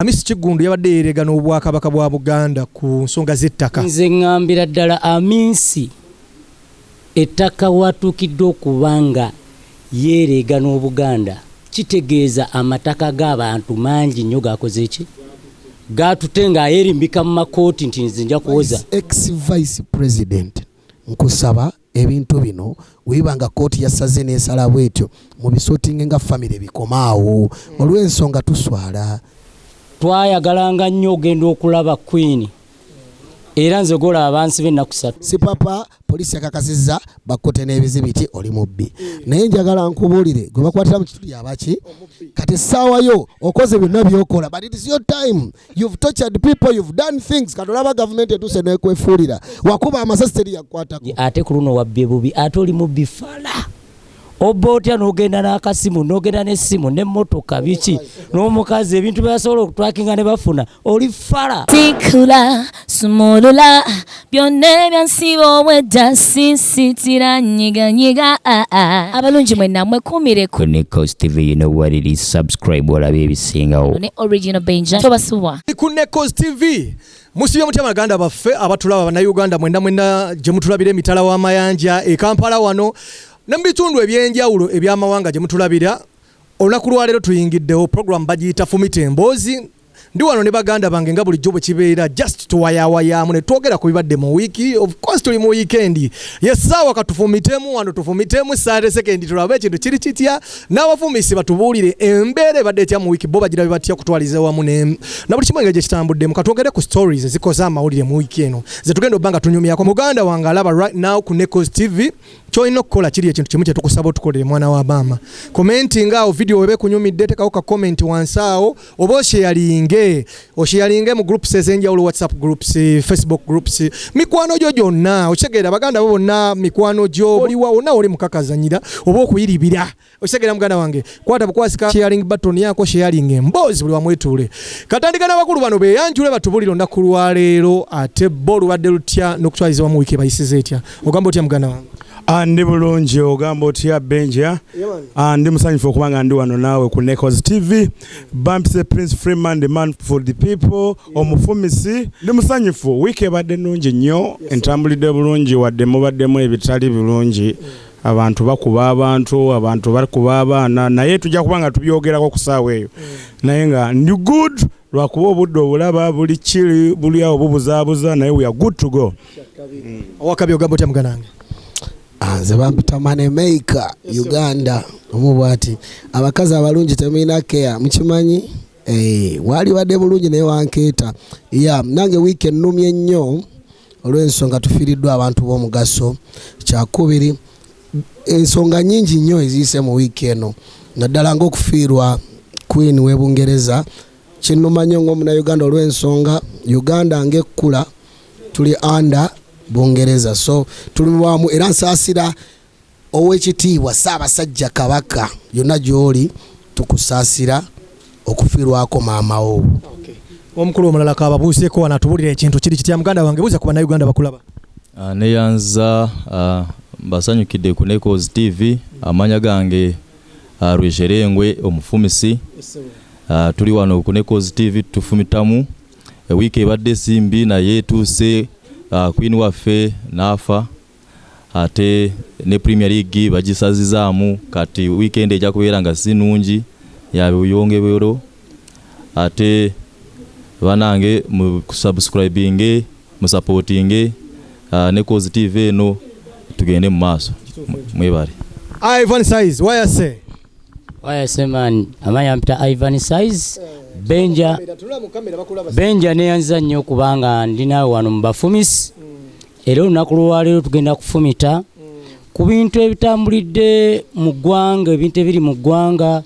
Amisi Kigundu yabadde yeregana Obwakabaka bwa Buganda ku nsonga z'ettaka. Nze ngambira ddala Amisi ettaka watukidde okubanga yeregana Obuganda kitegeeza amataka g'abantu mangi nnyo gakoze ki gatutenga ayerimbika mu makooti nti nze nja kuwoza. Ex vice president nkusaba ebintu bino wibanga kooti yasaze n'esala bwetyo mu bisotinge nga family bikomaawo olw'ensonga tuswala. Twayagalanga nnyo ogenda okulaba Queen era nze gola abansi b'ennaku 3. Si papa polisi yakakasizza bakote n'ebizibiti oli mubbi naye njagala nkubuulire gwe bakwatira mu kitundu yabaki kati saawayo okoze byonna byokola but it is your time. You've tortured people, you've done things. Kati olaba government etuse n'ekwefuulira wakuba amasasi teri yakwatako ate ku luno wabbye bubi ate oli mubbi fala obba otya n'ogenda n'akasimu n'ogenda n'essimu n'emmotoka biki n'omukazi ebintu byasobola okutwakinga ne bafuna oli fala. Tikula sumulula byonna ebyansiba obwedda sinsitira nyiganyiga abalungi mwenna mwekumire ku NEKOZ TV. You know what it is. Subscribe olabe ebisingawo. ne original Benja tobasuwa Ku NEKOZ TV musibye mutya baganda baffe abatulaba bannayuganda mwenda gye mutulabira emitala w'amayanja e Kampala wano n'ebitundu ebyenjawulo ebyamawanga gye mutulabira. Olunaku lwa leero tuyingiddewo program bagiyita Fumita Emboozi. Ndi wano ne baganda bange nga bulijjo bwe kibeera just tuwayawayaamu ne twogera ku bibadde mu wiiki. Of course tuli mu weekend. Yessaawa katufumitemu wano tufumitemu Saturday second tulabe ekintu kiri kitya n'abafumisi batubuulire embeera ebadde etya mu wiiki bo bagirabe batya kutwaliza wamu na buli kimwe nga gye kitambuddemu. Katwogere ku stories ezikoze amawulire mu wiiki eno ze tugenda obbanga tunyumyako. Muganda wange alaba right now ku NEKOZ TV kyolina okukola kiri ekintu kimu kye tukusaba otukolere mwana wa Bama. Commenting awo video webe kunyumidde tekawo ka comment wansi awo oba osharinge mu groups ezenjawulo, WhatsApp groups, Facebook groups, mikwano gyo gyonna okitegeera baganda bo bonna mikwano gyo oli wawo na oli mukakazanyira oba okuyiribira okitegeera muganda wange kwata bukwasika sharing button yako sharing emboozi buli wamwetuule. Katandika n'abakulu bano beyanjule batubulira olunaku lwa leero ate bo lubadde lutya n'okutwaliza wamu wiiki bayisize etya ogamba otya muganda wange? Ndi bulungi ogamba otya Benja. Ndi musanyufu okubanga ndi wano naawe ku NEKOZ TV. Bampise Prince Freeman, the man for the people, omufumisi. Ndi musanyufu wiiki ebadde nnungi nnyo entambulidde bulungi wadde mubaddemu ebitali bulungi. Abantu bakuba abantu bakuba abaana naye tujja kubanga tubyogerako ku ssaawa eyo naye nga ndi good lwakuba obudde obulaba buli kiri buli awo bubuzaabuza naye we are good to go. Owakabi ogamba otya muganda wange? Nze bampita money maker Uganda omubwati abakazi abalungi temina care mukimanyi wali badde bulungi naye wankeeta nange weekend nnumye nnyo olw'ensonga tufiiriddwa abantu b'omugaso. Kyakubiri ensonga nyingi nnyo eziyise mu wiiki eno naddala ng'okufiirwa Queen w'e Bungeleza kinnuma nnyo ng'omunnayuganda olw'ensonga Uganda ng'ekkula tuli under Bungeleza so tuli muwamu era nsaasira ow'ekitiibwa Ssaabasajja Kabaka yonna gy'oli tukusaasira okufiirwako maamawo. Omukulu omulala kababuuseeko wano atubulira ekintu kiri kitya muganda wange buuza ku bannayuganda bakulaba. Neyanza mbasanyukidde ku NEKOZ TV amanya gange Rwejerengwe omufumisi. Tuli wano ku NEKOZ TV tufumitamu wiiki ebadde simbi naye tuuse Queen waffe nafa ate ne Premier League bagisazizaamu kati weekend ejja kubeera nga si nnungi ya buyongebero ate banange mu subscribing mu supporting NEKOZ TV eno tugende mu maaso mwebale. Ivan Size Wayase man amanya mpita Ivan Size Benja neyanziza nnyo kubanga ndi naawe wano mu bafumisi era olunaku lwa leero tugenda kufumita ku bintu ebitambulidde mu ggwanga ebintu ebiri mu ggwanga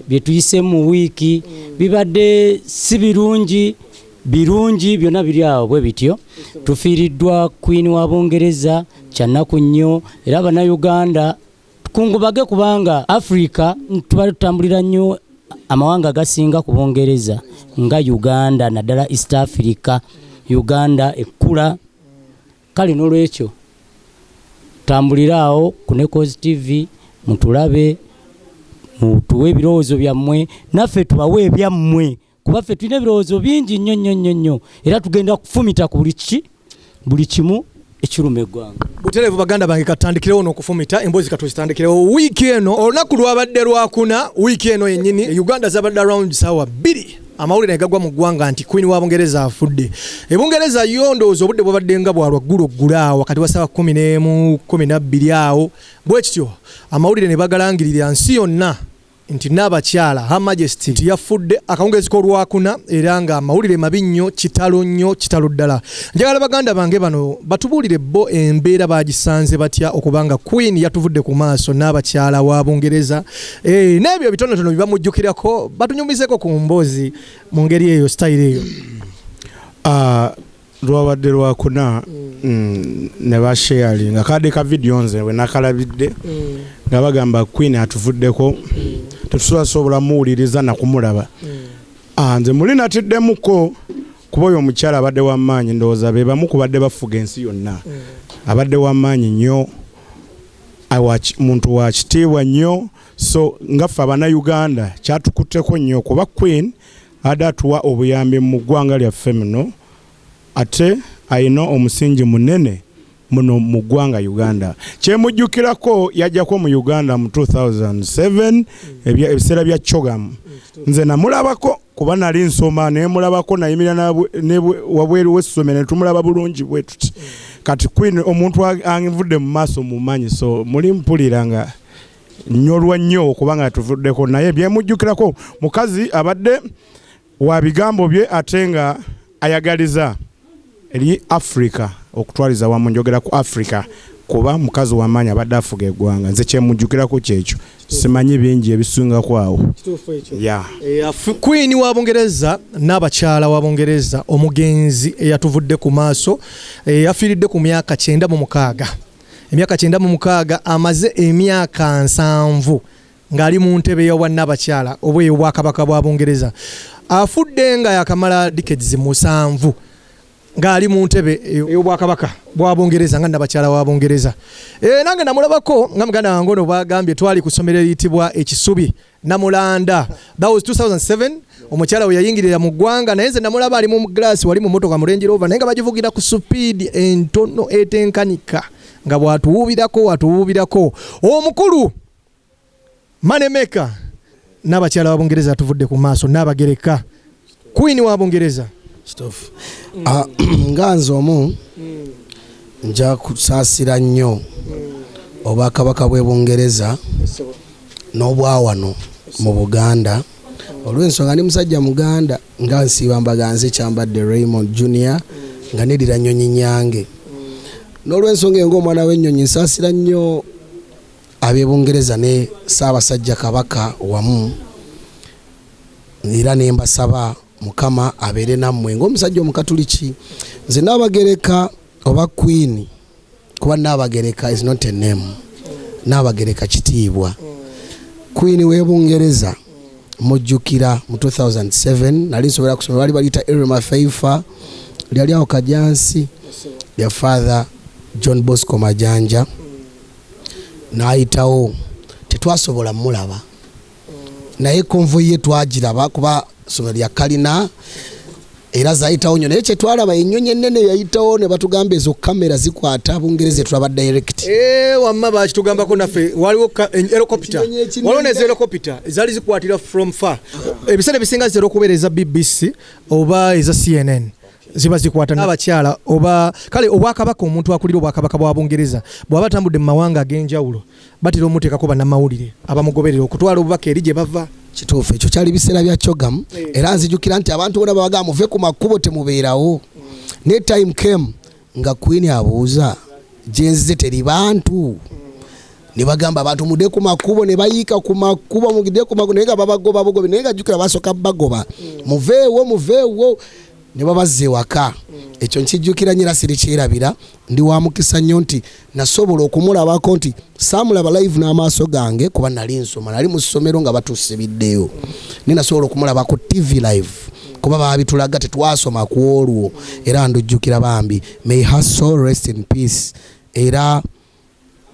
bye tuyise mu wiiki bibadde si birungi byonna biri awo bwe bityo. Tufiiriddwa Queen wa Bungereza kyannaku nnyo era bannayuganda tukungubage kubanga Africa tubadde tutambulira nnyo amawanga gasinga ku Bungereza nga Uganda naddala East Africa. Uganda ekkula kale n'olwekyo tambuliraawo ku NEKOZ TV mutulabe mutuwe ebirowoozo byammwe naffe tubawe ebyammwe kuba ffe tulina ebirowoozo bingi nnyo era tugenda kufumita ku buli kimu ekiruma eggwanga. Butereevu baganda bange katandikirewo n'okufumita emboozi katuzitandikirewo wiiki eno olunaku lwabadde lwakuna wiiki eno yennyini Uganda zabadde around ssaawa 2 amawulire ne gagwa mu ggwanga nti Queen wa Bungeleza afudde. Bungeleza yondooza obudde bwabadde nga bwa lwaggulu oggulaawo wakati wa ssaawa 11 12 awo bwe kityo amawulire ne bagalangirira nsi yonna nti n'abakyala Her Majesty nti yafudde akawungeezi k'olwakuna era nga amawulire mabi nnyo kitalo ddala. Njagala baganda bange bano batubuulire bo embeera bagisanze batya okubanga Queen yatuvudde ku maaso n'abakyala wa Bungeleza n'ebyo bitonotono bibamujjukirako batunyumizeko ku mboozi mu ngeri eyo style eyo. Lwabadde lwakuna ne basharinga kade ka video nze we nakalabidde nga bagamba Queen atuvuddeko tetusobola muwuliriza na kumulaba. Nze muli natiddemuko kuba oyo omukyala abadde w'amaanyi ndowooza be bamu kubadde bafuga ensi yonna abadde w'amaanyi nnyo muntu wa kitiibwa nnyo so ngaffe abannayuganda kyatukutteko nnyo kuba Queen adde atuwa obuyambi mu ggwanga lyaffe muno ate ayina omusingi munene muno mu ggwanga Uganda. Kyemujjukirako yajjako mu Uganda mu 2007 ebiseera bya Chogamu. Nze namulabako kuba nali nsoma naye mulabako nayimirira wabweru w'essomero ne tumulaba bulungi bwe tuti. Kati Queen omuntu anvudde mu maaso mu manyi so muli mpulira nga nnyolwa nnyo okubanga tuvuddeko naye byemujjukirako mukazi abadde wa bigambo bye ate nga ayagaliza eri Africa okutwaliza wamu njogera ku Africa kuba mukazi w'amaanyi abadde afuga eggwanga nze kyemujjukirako kyekyo simanyi bingi ebisinga kwawo. Queen wa Bungeleza n'abakyala wa Bungeleza omugenzi eyatuvudde ku maaso yafiiridde ku myaka 96 emyaka 96 amaze emyaka 7 ng'ali mu ntebe y'obwannabakyala obw'Obwakabaka bwa Bungeleza afudde nga yakamala decades 7 ng'ali mu ntebe y'Obwakabaka bwa Bungeleza nga nnabakyala wa Bungeleza. Nange namulabako nga muganda wange ono bagambye twali ku ssomero eriyitibwa Ekisubi Namulanda. That was 2007 omukyala we yayingirira mu ggwanga naye nze namulaba ali mu glass wali mu motoka mu Range Rover naye nga bagivugira ku speed entono etenkanika nga bw'atuwuubirako omukulu Manemeka n'abakyala wa Bungeleza atuvudde ku maaso n'abagereka Queen wa Bungeleza. Stuff. Nganze omu nja kusaasira nnyo Obwakabaka bw'e Bungeleza n'obwawano mu Buganda olw'ensonga ndi musajja Muganda nga nsiiba mbaganze kyambadde Raymond Junior nga nedira Nnyonyi Nyange n'olw'ensonga engo omwana w'ennyonyi nsaasira nnyo ab'e Bungeleza ne Ssaabasajja Kabaka wamu era ne mbasaba Mukama abeere nammwe ng'omusajja Omukatuliki nze n'abagereka oba Queen kuba n'abagereka is not a name n'abagereka kitiibwa. Queen w'e Bungeleza mujjukira mu 2007 nali nsobola kusoma bali baliyita Irma Feifa lyali awo Kajansi lya Father John Bosco Majanja n'ayitawo tetwasobola mulaba naye konvoyi ye twagiraba kuba somero lya Kalina era zayitawo nnyo naye kyetwalaba ennyonyi ennene yayitawo ne batugamba ezo kamera zikwata Bungeleza tulaba direct. Wamma bakitugambako naffe waliwo helicopter waliwo ne helicopter ezali zikwatira from far ebiseera bisinga zitera okubeera eza BBC oba eza CNN ziba zikwata n'abakyala oba kale Obwakabaka omuntu akulira Obwakabaka bwa Bungeleza bw'aba atambudde mu mawanga ag'enjawulo batera omuteekako bannamawulire abamugoberera okutwala obubaka eri gye bava. Kituufu ekyo kyali biseera bya Chogamu era nzijukira nti abantu bonna babagamba muve ku makubo temubeerawo ne time came nga Queen abuuza gyenzize teri bantu ne bagamba abantu mudde ku makubo ne bayiika ku makubo mugidde ku makubo naye nga babagoba naye nga jjukira basooka bagoba muveewo ne babazze waka. Ekyo nkijjukira nyira sirikyerabira ndi wa mukisa nnyo nti nasobola okumulabako nti saamulaba live n'amaaso gange kuba nali nsoma nali mu ssomero nga batusibiddeyo ne nasobola okumulaba ku TV live kuba babitulaga tetwasoma ku olwo era ndujjukira bambi may her soul rest in peace. Era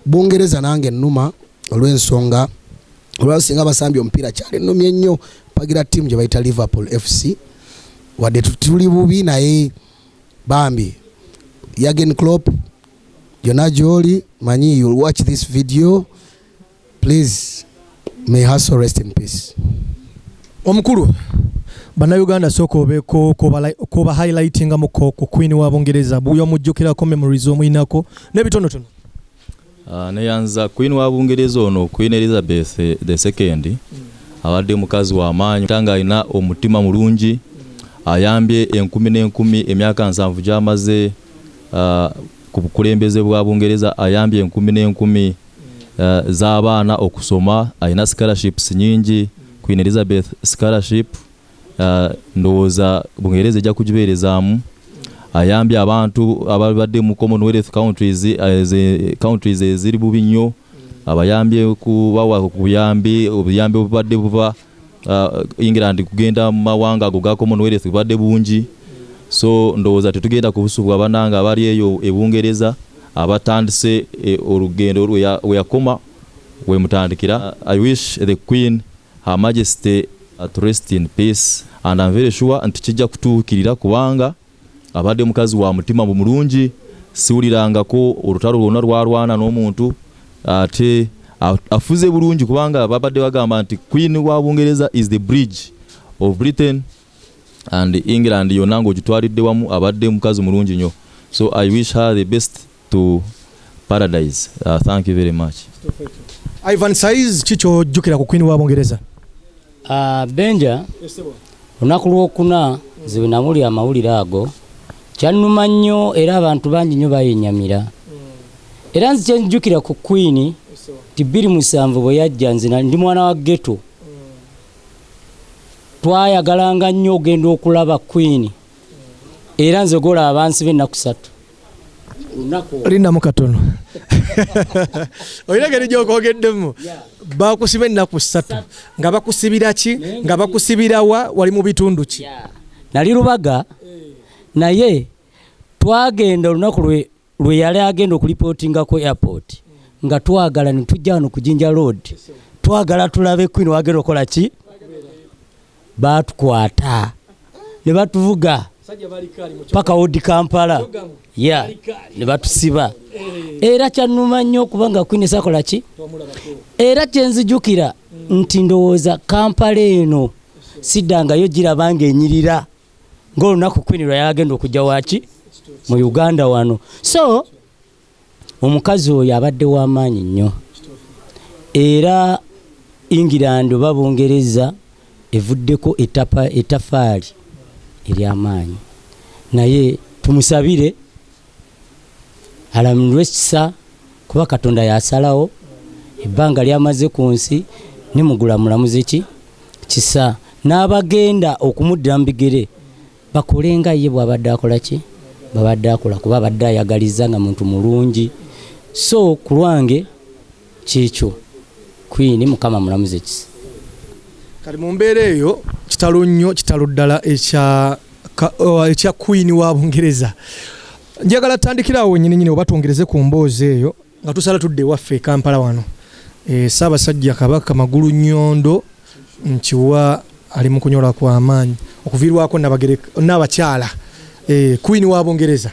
Bungeleza nange nnuma olw'ensonga olwasinga basambi omupiira kyali nnumye nnyo mpagira team gye bayita Liverpool FC wadde tuli bubi naye bambi Jurgen Klopp yonna gy'oli manyi you'll watch this video please may her soul rest in peace. Omukulu Bannayuganda sooka obeeko koba highlightinga mu ku Queen wa Bungeleza buyo mujjukirako memories omuyinako n'ebitonotono. Neyanza Queen wa Bungeleza ono Queen Elizabeth II abadde mukazi wa maanyi tanga alina omutima mulungi ayambye 10 emyaka 7 gyamaze ku bukulembeze bwa Bungeleza ayambye 10 z'abaana okusoma alina scholarships nyingi Queen Elizabeth scholarship ndowooza Bungeleza ejja kugibeerezaamu ayambye abantu ababadde mu Commonwealth countries eziri bubi nnyo abayambye kubawa obuyambi obubadde buva England kugenda mu mawanga ago ga Commonwealth bubadde bungi so ndowooza tetugenda kubusubwa bananga abali eyo ebungereza abatandise olugendo weyakoma wemutandikira. I wish the Queen Her Majesty to rest in peace and I'm very sure nti kijja kutuukirira kubanga abadde mukazi wa mutima mulungi siwulirangako olutalo lwonna lwalwana n'omuntu ate afuze bulungi kubanga babadde bagamba nti Queen wa Bungeleza is the bridge of Britain and England yonna ng'ogitwalidde wamu abadde mukazi mulungi nnyo so I wish her the best to paradise. Thank you very much. Ivan Saiz chicho jukira ku Queen wa Bungeleza. Benja olunaku lwokuna ziwe namuli amawulire ago kyannuma nnyo era abantu bangi nnyo bayenyamira era nzi kyenjukira ku Queen ti 2007 bwe yajja nze ndi mwana wa ghetto twayagalanga nnyo ogenda okulaba Queen era nze gola abansi b'ennaku 3 Linda mukatono oyiragere gyokogeddemu bakusiba ennaku 3 nga bakusibira ki nga bakusibira wali mu bitundu ki nali Lubaga naye twagenda olunaku lwe yali agenda okulipotinga ku airport nga twagala ne tujja wano ku Jinja Road twagala tulabe Queen wagenda okola ki batukwata ne batuvuga paka odi Kampala ne batusiba era kyannuma nnyo kubanga Queen sakola ki era kyenzijukira nti ndowooza Kampala eno siddangayo girabanga enyirira ng'olunaku Queen lwe yagenda okujja waki mu Uganda wano so omukazi oyo abadde w'amaanyi nnyo era England oba Bungereza evuddeko etafaali ery'amaanyi naye tumusabire alamulwe ekisa kuba Katonda yasalawo ebbanga lyamaze ku nsi nimugula mulamuzi ki kisa n'abagenda okumuddira mu bigere bakolenga ye bw'abadde akola ki babadde akola kuba abadde ayagaliza nga muntu mulungi so ku lwange kikyo Queen mukama mulamuzi ekisa kali mu mbeera eyo kitalo nnyo kitalo ddala ekya Queen wa Bungeleza. Njagala tandikirawo nyine oba twongereze ku mboozi eyo nga tusala tudde waffe Kampala wano. Ssaabasajja Kabaka magulu nnyondo nkiwa ali mu kunyola kwa amaanyi okuviirwako n'abakyala. Queen wa Bungeleza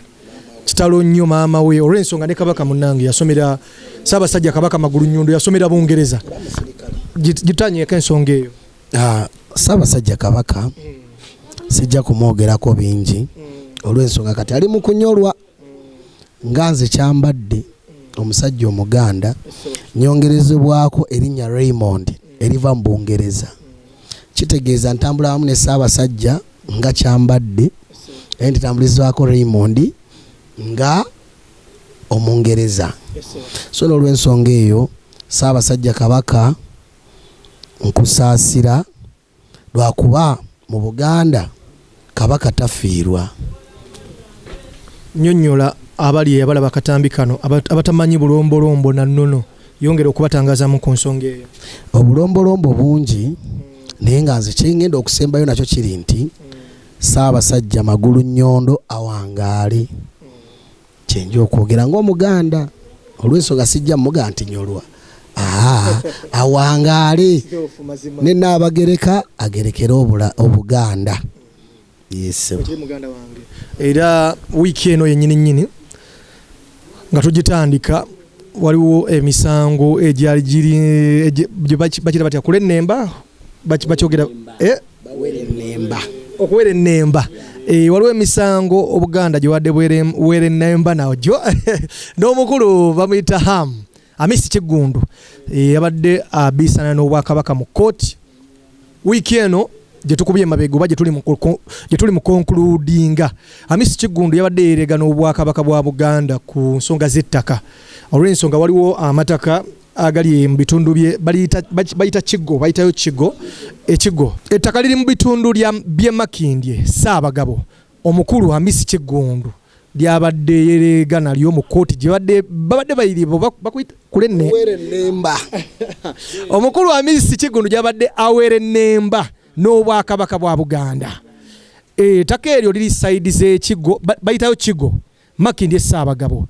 kitalo nnyo maama we olw'ensonga ne Kabaka munnange yasomera Ssaabasajja Kabaka magulu nnyondo yasomera Bungeleza. Gitanyeeko ensonga eyo. Ssaabasajja Kabaka sijja kumwogerako bingi olw'ensonga kati ali mu kunyolwa nga nze kyambadde omusajja Omuganda nyongerezebwako erinnya Raymond eriva mu Bungereza kitegeeza ntambula wamu ne Ssaabasajja nga kyambadde naye ntambulizibwako Raymond nga Omungereza so n'olw'ensonga eyo Ssaabasajja Kabaka nkusaasira lwakuba mu Buganda Kabaka tafiirwa. Nnyonnyola abali abalaba katambi kano abatamanyi bulombolombo na nnono yongera okubatangazaamu ku nsonga eyo. Obulombolombo bungi naye nga nze kyengenda okusembayo nakyo kiri nti Ssaabasajja magulu nnyondo awangaale kyenja okwogera ng'Omuganda olw'ensonga sijja muga nti nyolwa awangaale ne Naabagereka agerekera Obuganda. Yes. Muganda wange. Era wiiki eno yennyini nga tugitandika waliwo emisango egyali giri bakira batya kule nnemba bakyogera okuwera ennemba. Waliwo emisango Obuganda gye wadde wera ennemba najo n'omukulu bamuyita Amisi Kigundu yabadde abisana n'Obwakabaka mu kooti wiiki eno gye tukubye emabega oba gye tuli mu concludinga. Amisi Kigundu yabadde yeerega n'Obwakabaka bwa Buganda ku nsonga z'ettaka. Olw'ensonga waliwo amataka agali mu bitundu bye bayita Kigo, bayitayo Kigo. Ettaka liri mu bitundu by'e Makindye Ssaabagabo. Omukulu Amisi Kigundu lyabadde yeerega nalyo mu kooti gye babadde bayiribo bakwita kule ennemba. Omukulu Amisi Kigundu gyabadde awera ennemba n'Obwakabaka bwa Buganda. Ettaka eryo liri side z'Ekigo bayitayo Kigo Makindye Ssaabagabo.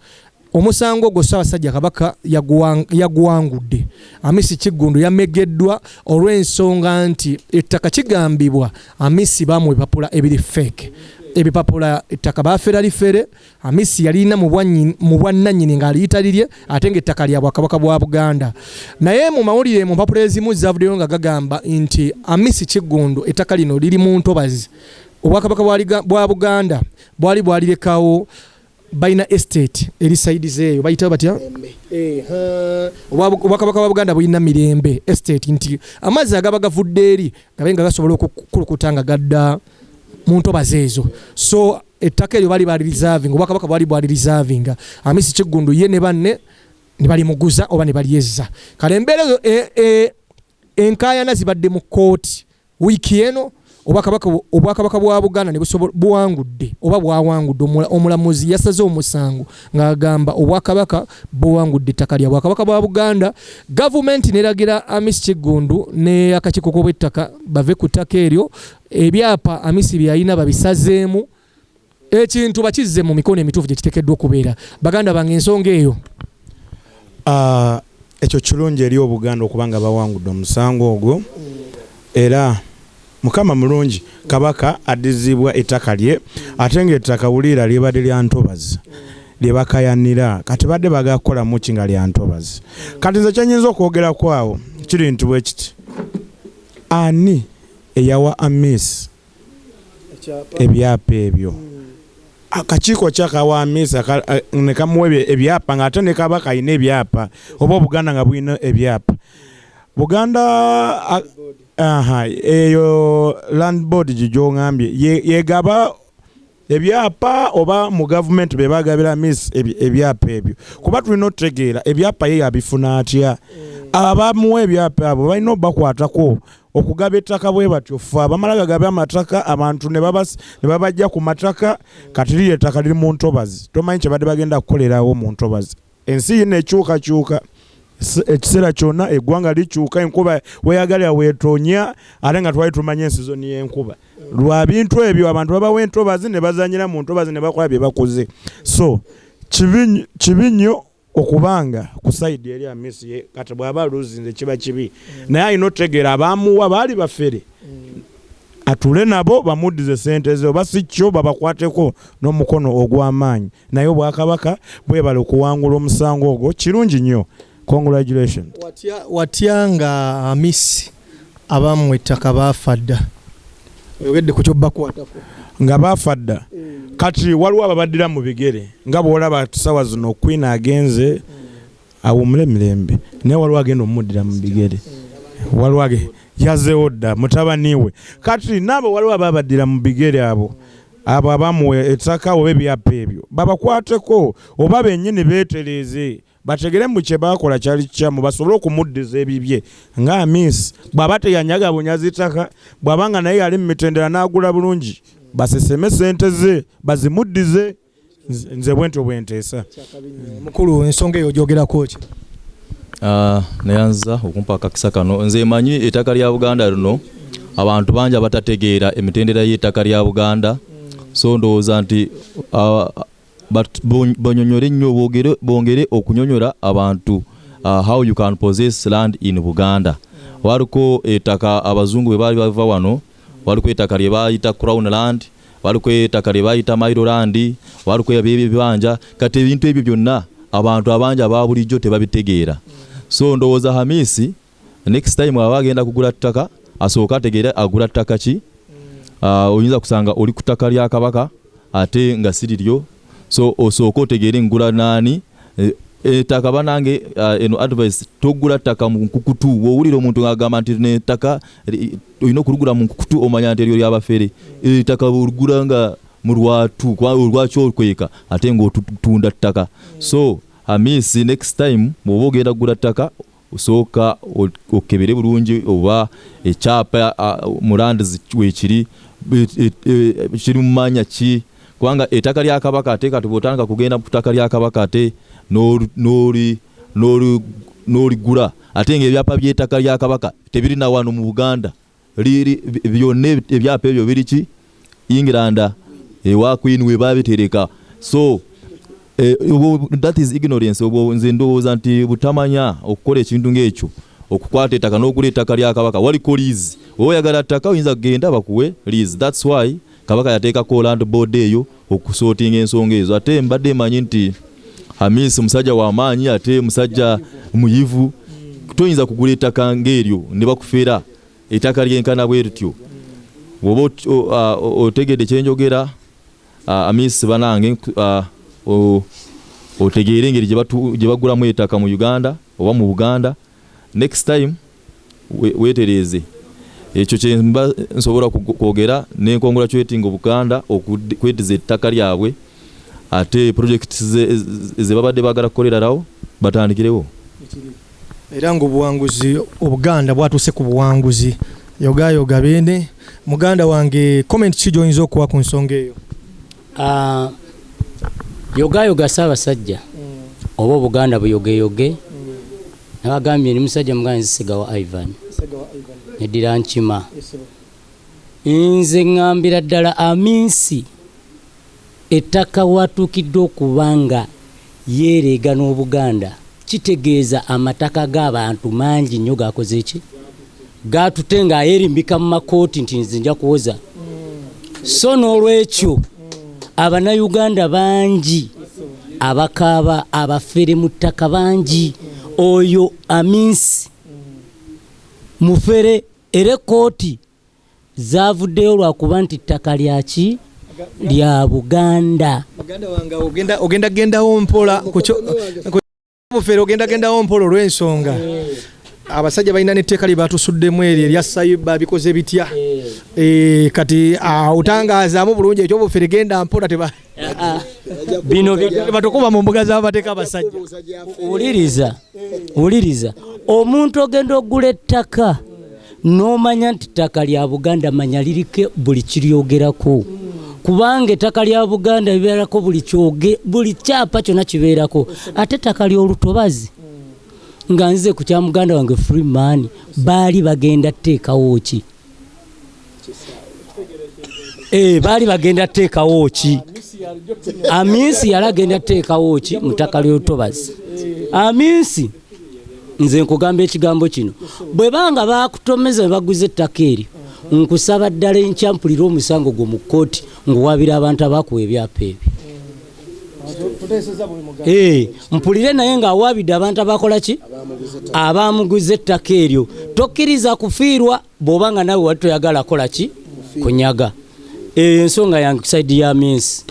Omusango gwo Ssaabasajja Kabaka yaguwangudde. Amisi Kigundu yamegeddwa olw'ensonga nti ettaka kigambibwa Amisi bamuwa ebipapula ebiri fake. Ebipapula ettaka baafera lifere. Amisi yalina mu bwannannyini ng'aliyita lirye ate ng'ettaka lya Bwakabaka bwa Buganda. Naye mu mawulire mu mpapula ezimu zavuddeyo nga gagamba nti Amisi Kigundu ettaka lino liri mu ntobazi. Obwakabaka bwa Buganda bwalirekawo baina estate eri side zeeyo bayitayo batya Obwakabaka bwa Buganda bulina Mirembe estate nti amazzi agaba gavudde eri gabenga gasobola okukulukuta nga gadda mu ntobazi ezo. So ettaka eryo bali reserving, Obwakabaka bwali reserving. Amisi Kigundu ye ne banne ne bali muguza oba ne baliyezza. Kale embeera enkaayana zibadde mu kooti wiiki eno. Obwakabaka bwa Buganda ne buwangudde oba bwawangudde. Omulamuzi yasaze omusango ng'agamba Obwakabaka buwangudde ettaka lya Bwakabaka bwa Buganda. Gavumenti neragira Amisi Kigundu ne akakiiko k'obwettaka bave ku ttaka eryo. Ebyapa Amisi byalina babisazeemu, ekintu bakizze mu mikono emituufu gye kiteekeddwa okubeera. Baganda bange ensonga eyo ekyo kirungi eri Obuganda okubanga bawangudde omusango ogwo. Era Mukama mulungi Kabaka addizibwa ettaka lye ate ng'ettaka wulira lyebadde lya ntobazi lyebakayanira kati badde bagakola muki nga lya ntobazi. Kati nze kyenyinza okwogera kwawo kiri nti bwe kiti ani eyawa Amisi ebyapa ebyo. Akakiiko kyakawa Amisi ne kamuwa ebyapa ng'ate ne Kabaka alina ebyapa oba Obuganda nga bulina ebyapa. Buganda eyo land board gy'ongambye yegaba ebyapa oba mu government be bagabira Amisi ebyapa ebyo. Kuba tulina otutegeera ebyapa ye yabifuna atya. Abamuwa ebyapa abo balina obakwatako okugaba ettaka bwe batyo. Ffe abamala gagaba amataka abantu ne babajja ku mataka kati liri ettaka liri mu ntobazi. Tomanyi kye badde bagenda kukolerawo mu ntobazi. Ensi yino ekyukakyuka. Ekiseera kyonna eggwanga likyuka enkuba weyagalira weetonya ate nga twali tumanya ensizoni y'enkuba. Lwa bintu ebyo abantu babawa entobazi ne bazanyira mu ntobazi ne bakola bye bakoze. So kibi nnyo okubanga ku side eri Amisi ye kati bw'aba luzinze kiba kibi. Naye alina otegeera abaamuwa baali bafere. Atule nabo bamuddize sente ze oba si kyo babakwateko n'omukono ogw'amaanyi. Naye Obwakabaka bwebala okuwangula omusango ogwo kirungi nnyo. Congratulations. Watya nga Amisi abamu ettaka baafadda. Oyogedde ku kyobbakwatako. Nga baafadda. Kati waliwo ababaddira mu bigere. Nga bw'olaba tusawa zino Queen agenze awumule mirembe. Naye waliwo agenda omuddira mu bigere. Waliwo yazeewo dda mutabani we. Kati nabo waliwo ababaddira mu bigere abo. Abo abamuwa ettaka oba ebyapa ebyo. Babakwateko oba bennyini beetereeze. Bategere mu kye bakola kyali kyamu basobole okumuddiza ebibye. Nga Amisi bw'aba teyanyaga bunyazi ttaka bw'abanga naye yali mu mitendera n'agula bulungi baseseme sente ze bazimuddize. Nze bwentyo bwenteesa. Mukulu ensonga eyo ogyogerako ki? Nayanza okumpa akakisa kano. Nze manyi ettaka lya Buganda lino abantu bangi abatategeera emitendera y'ettaka lya Buganda. So ndowooza nti banyonyole nnyo bongere okunyonyola abantu how you can possess land in Buganda. Waliko ettaka abazungu bwe bali bava wano, waliko ettaka lye bayita Crown Land, waliko ettaka lye bayita Mailo Land, waliko ebibanja. Kati ebintu ebyo byonna abantu abanja ababulijjo tebabitegeera. So ndowooza Hamisi next time abagenda kugula ttaka asooka ategeera agula ttaka ki. Oyinza kusanga oli ku ttaka lya Kabaka ate nga siriryo. So osooka otegeere ngula nani. Ettaka banange eno advice togula ttaka mu nkukutu. Wowulira omuntu ng'agamba nti n'ettaka olina okulugula mu nkukutu omanya nti eryo ly'abafere. Ettaka olugula nga mu lwatu olwaki okweka ate ng'otunda ttaka. So Hamisi next time bw'oba ogenda kugula ttaka osooka okebere bulungi oba ekyapa mu land weekiri kiri mu manya ki. Kubanga ettaka lya Kabaka ate kati bw'otandika kugenda ku ttaka lya Kabaka ate n'oligula ate ng'ebyapa by'ettaka lya Kabaka tebiri na wano mu Buganda. Byonna ebyapa ebyo biri ki England ewa Queen we babitereka. So that is ignorance. Nze ndowooza nti butamanya okukola ekintu ng'ekyo okukwata ettaka n'ogula ettaka lya Kabaka waliko lease. Oyagala ttaka oyinza kugenda bakuwe lease. That's why Kabaka yateekako land board eyo okusootinga ensonga ezo. Ate mbadde manyi nti Hamisi musajja wa maanyi ate musajja muyivu. Toyinza kugula ettaka ng'eryo ne bakufeera ettaka lyenkana bwe lityo. Bw'oba otegedde kyenjogera Hamisi banange otegeere engeri gye bagulamu ettaka mu Uganda oba mu Buganda. Next time weetereeze ekyo kye mba nsobola kwogera n'encongratulating Buganda okwetiza ettaka lyabwe ate project ze babadde bagala kukolerawo batandikirewo. Era ng'obuwanguzi Obuganda bwatuuse ku buwanguzi yogayoga bene. Muganda wange comment ki gy'oyinza okuwa ku nsonga eyo? Yogayoga Ssaabasajja oba Obuganda buyogeyoge nabagambye ni musajja muganda Nzisegawa Ivan neddira nkima. Nze ngambira ddala Hamisi ettaka watuukiddwa okubanga yeereega n'Obuganda kitegeeza amataka g'abantu mangi nnyo gakoze ki gatute nga yeerimbika mu makooti nti nze nja kuwoza. So n'olwekyo Abanayuganda bangi abakaaba abafere mu ttaka bangi. Oyo Hamisi mufere era kooti zavuddeyo lwakuba nti ttaka lyaki lya Buganda. Muganda wange ogenda mpola mufere ogenda mpola olw'ensonga abasajja balina n'etteeka lye batusuddemu eryo erya sayiba bikoze bitya. Kati otangazaamu bulungi ekyobufere genda mpola bino batukuba mu mbuga z'abateeka abasajja. Wuliriza omuntu ogenda ogula ettaka n'omanya nti ttaka lya Buganda manya lirike buli kiryogerako. Kubanga ettaka lya Buganda libeerako buli kyapa kyonna kibeerako. Ate ettaka ly'olutobazi nga nze ku kya muganda wange Freeman baali bagenda tteekawo ki? Baali bagenda tteekawo ki? Hamisi yali agenda tteekawo ki mu ttaka ly'olutobazi? Hamisi nze nkugamba ekigambo kino bwe banga bakutomeza ne baguza ettaka eryo nkusaba ddala enkyampulira omusango gwo mu kkooti nguwabira abantu abakuwa ebyapa ebyo. Mpulire naye ng'awaabidde abantu abakola ki abamuguza ettaka eryo. Tokkiriza kufiirwa bw'oba nga nawe wali toyagala kola ki kunyaga. Ensonga yange ku saidi ya Hamisi.